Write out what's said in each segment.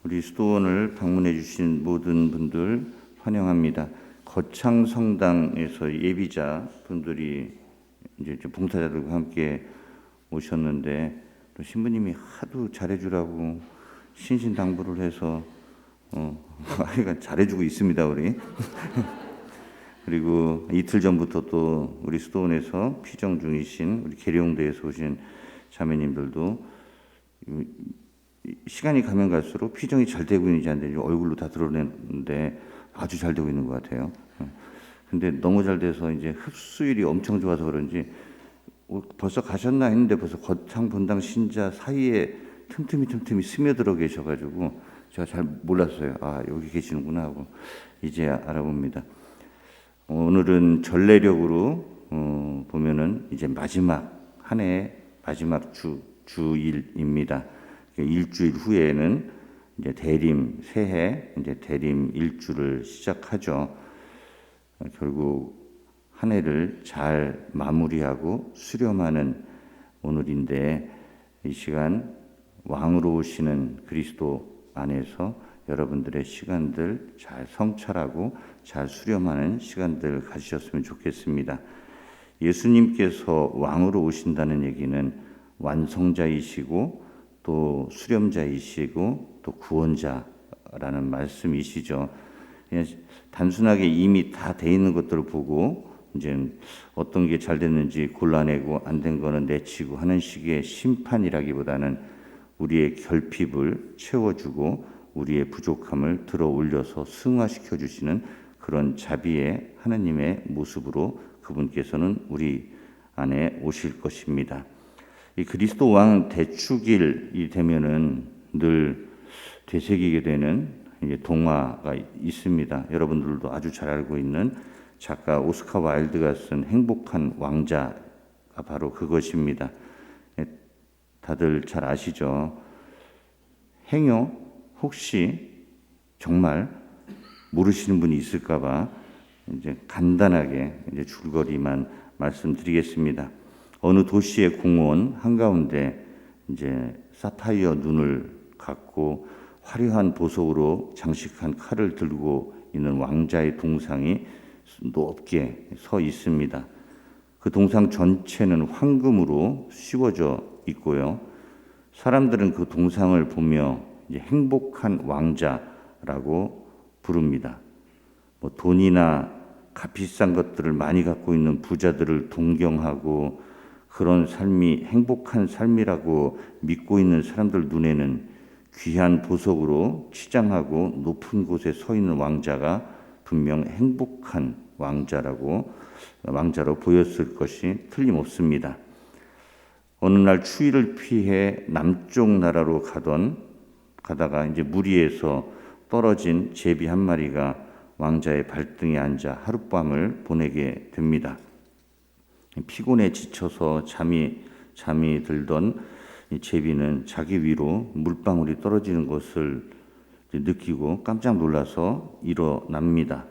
우리 수도원을 방문해 주신 모든 분들 환영합니다. 거창 성당에서 예비자 분들이 이제 봉사자들과 함께 오셨는데 또 신부님이 하도 잘해주라고 신신당부를 해서 아이가 잘해주고 있습니다, 우리. 그리고 이틀 전부터 또 우리 수도원에서 피정 중이신 우리 계룡대에서 오신 자매님들도 시간이 가면 갈수록 피정이 잘 되고 있는지 안 되는지 얼굴로 다 드러내는데 아주 잘 되고 있는 것 같아요. 근데 너무 잘 돼서 이제 흡수율이 엄청 좋아서 그런지 벌써 가셨나 했는데 벌써 거창 본당 신자 사이에 틈틈이 스며들어 계셔가지고 제가 잘 몰랐어요. 아, 여기 계시는구나 하고 이제 알아봅니다. 오늘은 전례력으로 보면은 이제 마지막 한 해의 마지막 주일입니다. 일주일 후에는 이제 대림 새해 이제 대림 일주를 시작하죠. 결국 한 해를 잘 마무리하고 수렴하는 오늘인데 이 시간 왕으로 오시는 그리스도 안에서 여러분들의 시간들 잘 성찰하고 잘 수렴하는 시간들 가지셨으면 좋겠습니다. 예수님께서 왕으로 오신다는 얘기는 완성자이시고 또 수렴자이시고 또 구원자라는 말씀이시죠. 그냥 단순하게 이미 다 돼 있는 것들을 보고 이제 어떤 게 잘 됐는지 골라내고 안 된 거는 내치고 하는 식의 심판이라기보다는 우리의 결핍을 채워주고 우리의 부족함을 들어 올려서 승화시켜 주시는 그런 자비의 하나님의 모습으로 그분께서는 우리 안에 오실 것입니다. 이 그리스도 왕 대축일이 되면은 늘 되새기게 되는 이제 동화가 있습니다. 여러분들도 아주 잘 알고 있는 작가 오스카 와일드가 쓴 행복한 왕자가 바로 그것입니다. 다들 잘 아시죠? 행여 혹시 정말 모르시는 분이 있을까봐 이제 간단하게 이제 줄거리만 말씀드리겠습니다. 어느 도시의 공원 한가운데 이제 사파이어 눈을 갖고 화려한 보석으로 장식한 칼을 들고 있는 왕자의 동상이 높게 서 있습니다. 그 동상 전체는 황금으로 씌워져 있고요. 사람들은 그 동상을 보며 이제 행복한 왕자라고 부릅니다. 돈이나 값비싼 것들을 많이 갖고 있는 부자들을 동경하고 그런 삶이 행복한 삶이라고 믿고 있는 사람들 눈에는 귀한 보석으로 치장하고 높은 곳에 서 있는 왕자가 분명 행복한 왕자로 보였을 것이 틀림없습니다. 어느 날 추위를 피해 남쪽 나라로 가다가 이제 무리에서 떨어진 제비 한 마리가 왕자의 발등에 앉아 하룻밤을 보내게 됩니다. 피곤에 지쳐서 잠이 들던 이 제비는 자기 위로 물방울이 떨어지는 것을 느끼고 깜짝 놀라서 일어납니다.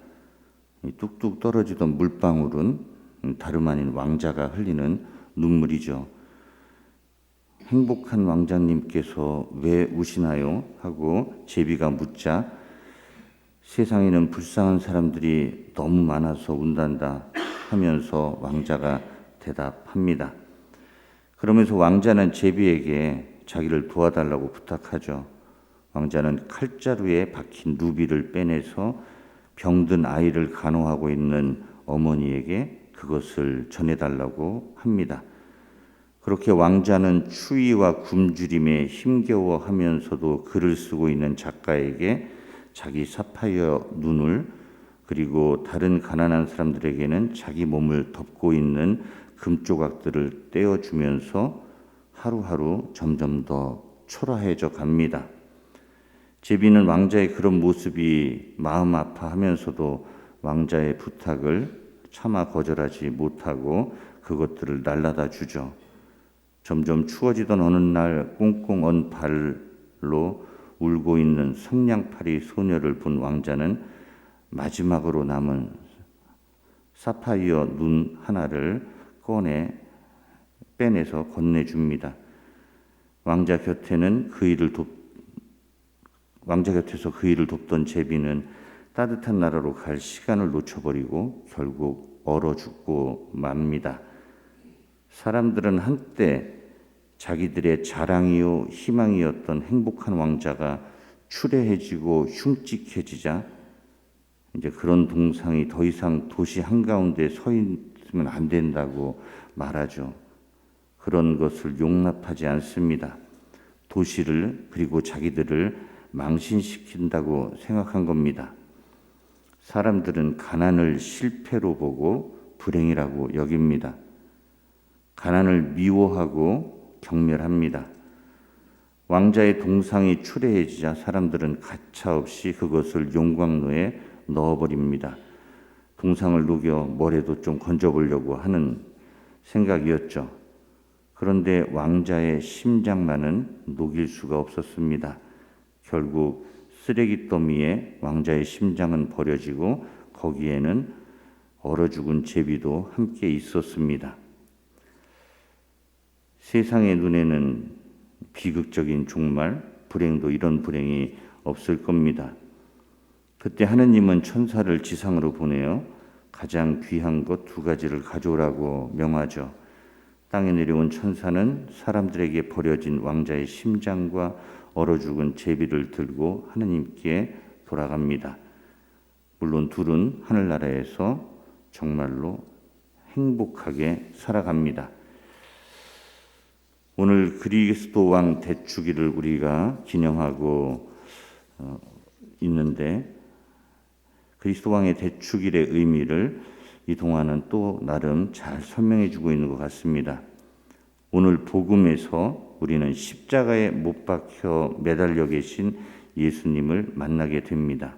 뚝뚝 떨어지던 물방울은 다름 아닌 왕자가 흘리는 눈물이죠. 행복한 왕자님께서 왜 우시나요? 하고 제비가 묻자 세상에는 불쌍한 사람들이 너무 많아서 운단다 하면서 왕자가 대답합니다. 그러면서 왕자는 제비에게 자기를 도와달라고 부탁하죠. 왕자는 칼자루에 박힌 루비를 빼내서 병든 아이를 간호하고 있는 어머니에게 그것을 전해달라고 합니다. 그렇게 왕자는 추위와 굶주림에 힘겨워하면서도 글을 쓰고 있는 작가에게 자기 사파이어 눈을 그리고 다른 가난한 사람들에게는 자기 몸을 덮고 있는 금조각들을 떼어주면서 하루하루 점점 더 초라해져 갑니다. 제비는 왕자의 그런 모습이 마음 아파하면서도 왕자의 부탁을 차마 거절하지 못하고 그것들을 날라다 주죠. 점점 추워지던 어느 날 꽁꽁 언 발로 울고 있는 성냥팔이 소녀를 본 왕자는 마지막으로 남은 사파이어 눈 하나를 빼내서 건네줍니다. 왕자 곁에는 그 일을 왕자 곁에서 그 일을 돕던 제비는 따뜻한 나라로 갈 시간을 놓쳐버리고 결국 얼어 죽고 맙니다. 사람들은 한때 자기들의 자랑이요 희망이었던 행복한 왕자가 추레해지고 흉측해지자 이제 그런 동상이 더 이상 도시 한가운데 서 있으면 안 된다고 말하죠. 그런 것을 용납하지 않습니다. 도시를 그리고 자기들을 망신시킨다고 생각한 겁니다. 사람들은 가난을 실패로 보고 불행이라고 여깁니다. 가난을 미워하고 경멸합니다. 왕자의 동상이 추레해지자 사람들은 가차없이 그것을 용광로에 넣어버립니다. 동상을 녹여 뭐라도 좀 건져보려고 하는 생각이었죠. 그런데 왕자의 심장만은 녹일 수가 없었습니다. 결국 쓰레기 더미에 왕자의 심장은 버려지고 거기에는 얼어 죽은 제비도 함께 있었습니다. 세상의 눈에는 비극적인 종말, 불행도 이런 불행이 없을 겁니다. 그때 하느님은 천사를 지상으로 보내어 가장 귀한 것 2가지를 가져오라고 명하죠. 땅에 내려온 천사는 사람들에게 버려진 왕자의 심장과 얼어 죽은 제비를 들고 하느님께 돌아갑니다. 물론 둘은 하늘나라에서 정말로 행복하게 살아갑니다. 오늘 그리스도 왕 대축일을 우리가 기념하고 있는데 그리스도 왕의 대축일의 의미를 이 동화는 또 나름 잘 설명해 주고 있는 것 같습니다. 오늘 복음에서 우리는 십자가에 못 박혀 매달려 계신 예수님을 만나게 됩니다.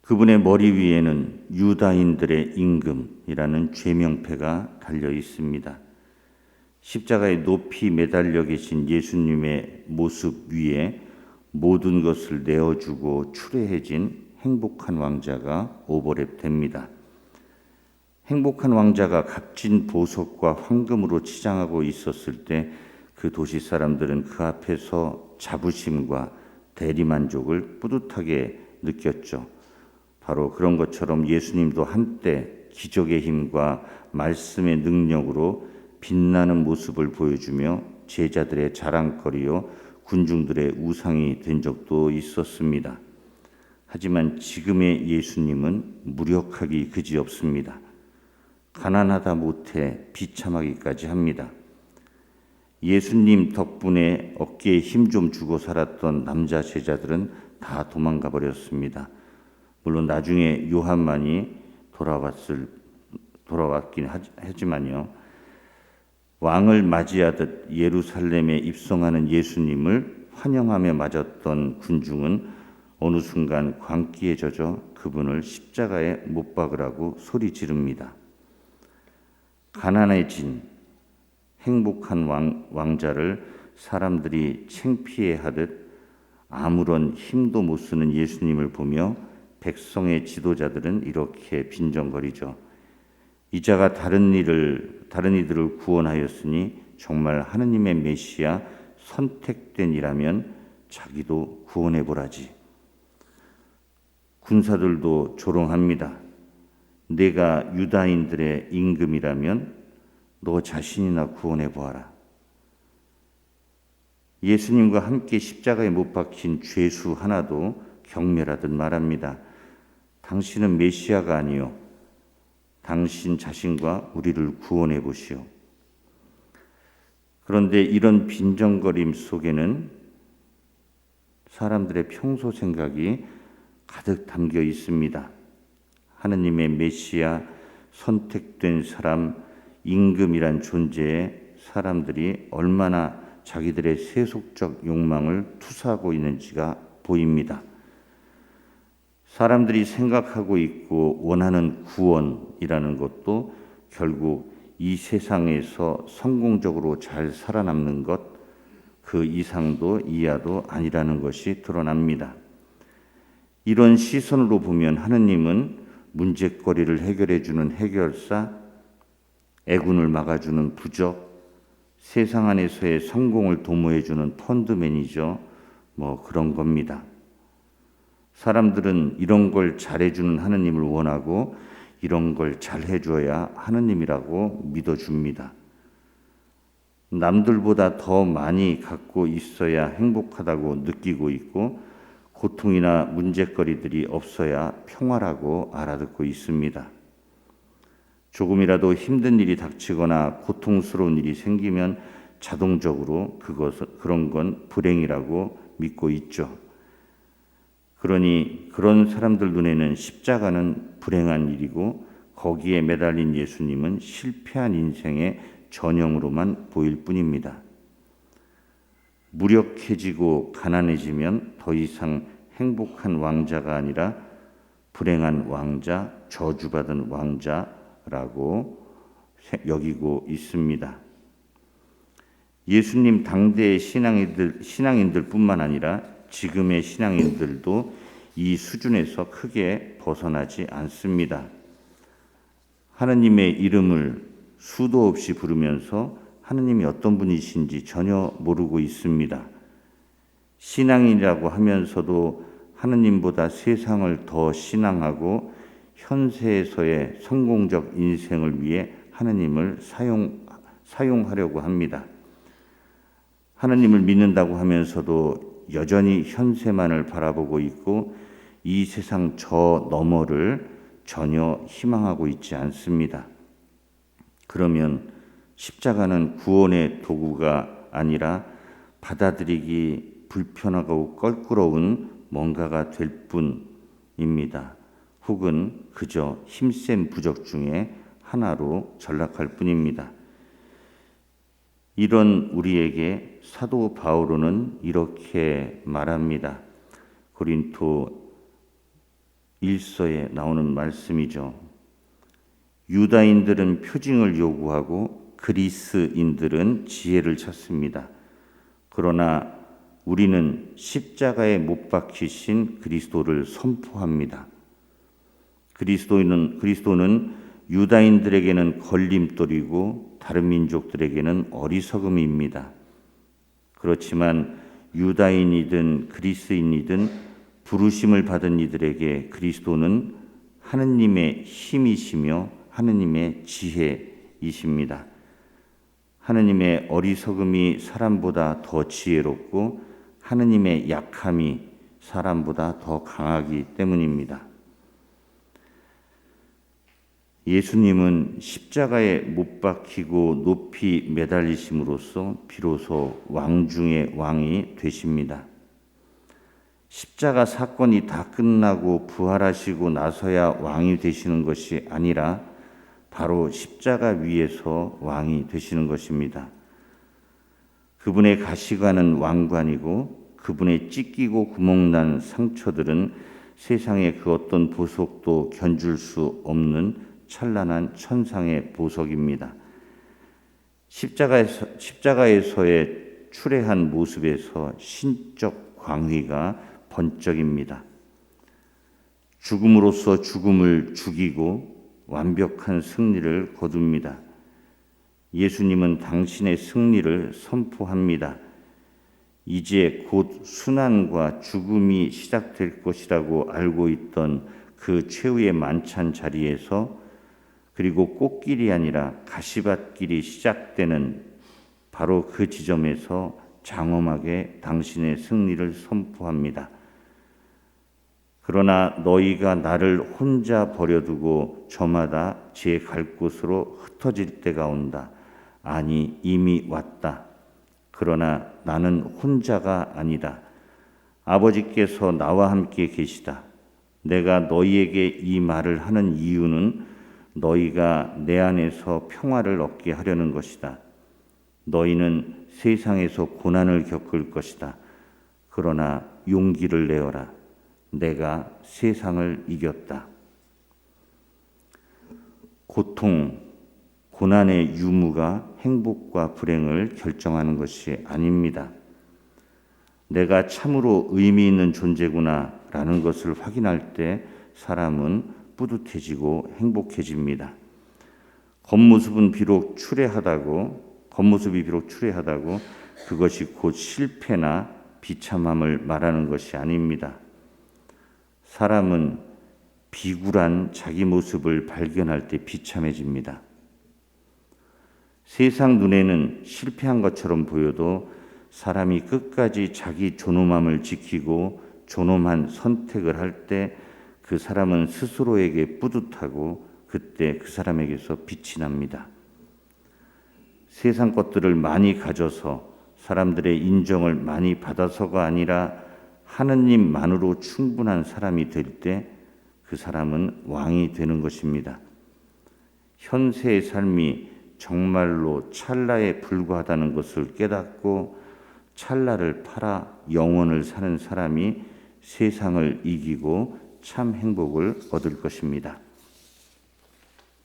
그분의 머리 위에는 유다인들의 임금이라는 죄명패가 달려 있습니다. 십자가에 높이 매달려 계신 예수님의 모습 위에 모든 것을 내어주고 추레해진 행복한 왕자가 오버랩됩니다. 행복한 왕자가 값진 보석과 황금으로 치장하고 있었을 때 그 도시 사람들은 그 앞에서 자부심과 대리만족을 뿌듯하게 느꼈죠. 바로 그런 것처럼 예수님도 한때 기적의 힘과 말씀의 능력으로 빛나는 모습을 보여주며 제자들의 자랑거리요 군중들의 우상이 된 적도 있었습니다. 하지만 지금의 예수님은 무력하기 그지없습니다. 가난하다 못해 비참하기까지 합니다. 예수님 덕분에 어깨에 힘 좀 주고 살았던 남자 제자들은 다 도망가 버렸습니다. 물론 나중에 요한만이 돌아왔긴 하지만요. 왕을 맞이하듯 예루살렘에 입성하는 예수님을 환영하며 맞았던 군중은 어느 순간 광기에 젖어 그분을 십자가에 못 박으라고 소리 지릅니다. 가난해진 행복한 왕자를 사람들이 창피해하듯 아무런 힘도 못 쓰는 예수님을 보며 백성의 지도자들은 이렇게 빈정거리죠. 이자가 다른 이들을 구원하였으니 정말 하느님의 메시아 선택된 이라면 자기도 구원해 보라지. 군사들도 조롱합니다. 내가 유다인들의 임금이라면 너 자신이나 구원해 보아라. 예수님과 함께 십자가에 못 박힌 죄수 하나도 경멸하듯 말합니다. 당신은 메시아가 아니요 당신 자신과 우리를 구원해 보시오. 그런데 이런 빈정거림 속에는 사람들의 평소 생각이 가득 담겨 있습니다. 하느님의 메시아, 선택된 사람, 임금이란 존재에 사람들이 얼마나 자기들의 세속적 욕망을 투사하고 있는지가 보입니다. 사람들이 생각하고 있고 원하는 구원이라는 것도 결국 이 세상에서 성공적으로 잘 살아남는 것, 그 이상도 이하도 아니라는 것이 드러납니다. 이런 시선으로 보면 하느님은 문제거리를 해결해주는 해결사, 애군을 막아주는 부적, 세상 안에서의 성공을 도모해주는 펀드 매니저, 그런 겁니다. 사람들은 이런 걸 잘해주는 하느님을 원하고 이런 걸 잘해줘야 하느님이라고 믿어줍니다. 남들보다 더 많이 갖고 있어야 행복하다고 느끼고 있고 고통이나 문제거리들이 없어야 평화라고 알아듣고 있습니다. 조금이라도 힘든 일이 닥치거나 고통스러운 일이 생기면 자동적으로 그런 건 불행이라고 믿고 있죠. 그러니 그런 사람들 눈에는 십자가는 불행한 일이고 거기에 매달린 예수님은 실패한 인생의 전형으로만 보일 뿐입니다. 무력해지고 가난해지면 더 이상 행복한 왕자가 아니라 불행한 왕자, 저주받은 왕자라고 여기고 있습니다. 예수님 당대의 신앙인들뿐만 아니라 지금의 신앙인들도 이 수준에서 크게 벗어나지 않습니다. 하느님의 이름을 수도 없이 부르면서 하느님이 어떤 분이신지 전혀 모르고 있습니다. 신앙인이라고 하면서도 하느님보다 세상을 더 신앙하고 현세에서의 성공적 인생을 위해 하느님을 사용하려고 합니다. 하느님을 믿는다고 하면서도 여전히 현세만을 바라보고 있고 이 세상 저 너머를 전혀 희망하고 있지 않습니다. 그러면 십자가는 구원의 도구가 아니라 받아들이기 불편하고 껄끄러운 뭔가가 될 뿐입니다. 혹은 그저 힘센 부적 중에 하나로 전락할 뿐입니다. 이런 우리에게 사도 바오로는 이렇게 말합니다. 고린도 1서에 나오는 말씀이죠. 유다인들은 표징을 요구하고 그리스인들은 지혜를 찾습니다. 그러나 우리는 십자가에 못 박히신 그리스도를 선포합니다. 그리스도는 유다인들에게는 걸림돌이고 다른 민족들에게는 어리석음입니다. 그렇지만 유다인이든 그리스인이든 부르심을 받은 이들에게 그리스도는 하느님의 힘이시며 하느님의 지혜이십니다. 하느님의 어리석음이 사람보다 더 지혜롭고 하느님의 약함이 사람보다 더 강하기 때문입니다. 예수님은 십자가에 못 박히고 높이 매달리심으로써 비로소 왕 중의 왕이 되십니다. 십자가 사건이 다 끝나고 부활하시고 나서야 왕이 되시는 것이 아니라 바로 십자가 위에서 왕이 되시는 것입니다. 그분의 가시관은 왕관이고 그분의 찢기고 구멍난 상처들은 세상의 그 어떤 보석도 견줄 수 없는 찬란한 천상의 보석입니다. 십자가에서의 추레한 모습에서 신적 광휘가 번쩍입니다. 죽음으로써 죽음을 죽이고 완벽한 승리를 거둡니다. 예수님은 당신의 승리를 선포합니다. 이제 곧 순환과 죽음이 시작될 것이라고 알고 있던 그 최후의 만찬 자리에서 그리고 꽃길이 아니라 가시밭길이 시작되는 바로 그 지점에서 장엄하게 당신의 승리를 선포합니다. 그러나 너희가 나를 혼자 버려두고 저마다 제 갈 곳으로 흩어질 때가 온다. 아니 이미 왔다. 그러나 나는 혼자가 아니다. 아버지께서 나와 함께 계시다. 내가 너희에게 이 말을 하는 이유는 너희가 내 안에서 평화를 얻게 하려는 것이다. 너희는 세상에서 고난을 겪을 것이다. 그러나 용기를 내어라. 내가 세상을 이겼다. 고통, 고난의 유무가 행복과 불행을 결정하는 것이 아닙니다. 내가 참으로 의미 있는 존재구나 라는 것을 확인할 때 사람은 뿌듯해지고 행복해집니다. 겉모습이 비록 추레하다고 그것이 곧 실패나 비참함을 말하는 것이 아닙니다. 사람은 비굴한 자기 모습을 발견할 때 비참해집니다. 세상 눈에는 실패한 것처럼 보여도 사람이 끝까지 자기 존엄함을 지키고 존엄한 선택을 할 때 그 사람은 스스로에게 뿌듯하고 그때 그 사람에게서 빛이 납니다. 세상 것들을 많이 가져서 사람들의 인정을 많이 받아서가 아니라 하느님만으로 충분한 사람이 될 때 그 사람은 왕이 되는 것입니다. 현세의 삶이 정말로 찰나에 불과하다는 것을 깨닫고 찰나를 팔아 영원을 사는 사람이 세상을 이기고 참 행복을 얻을 것입니다.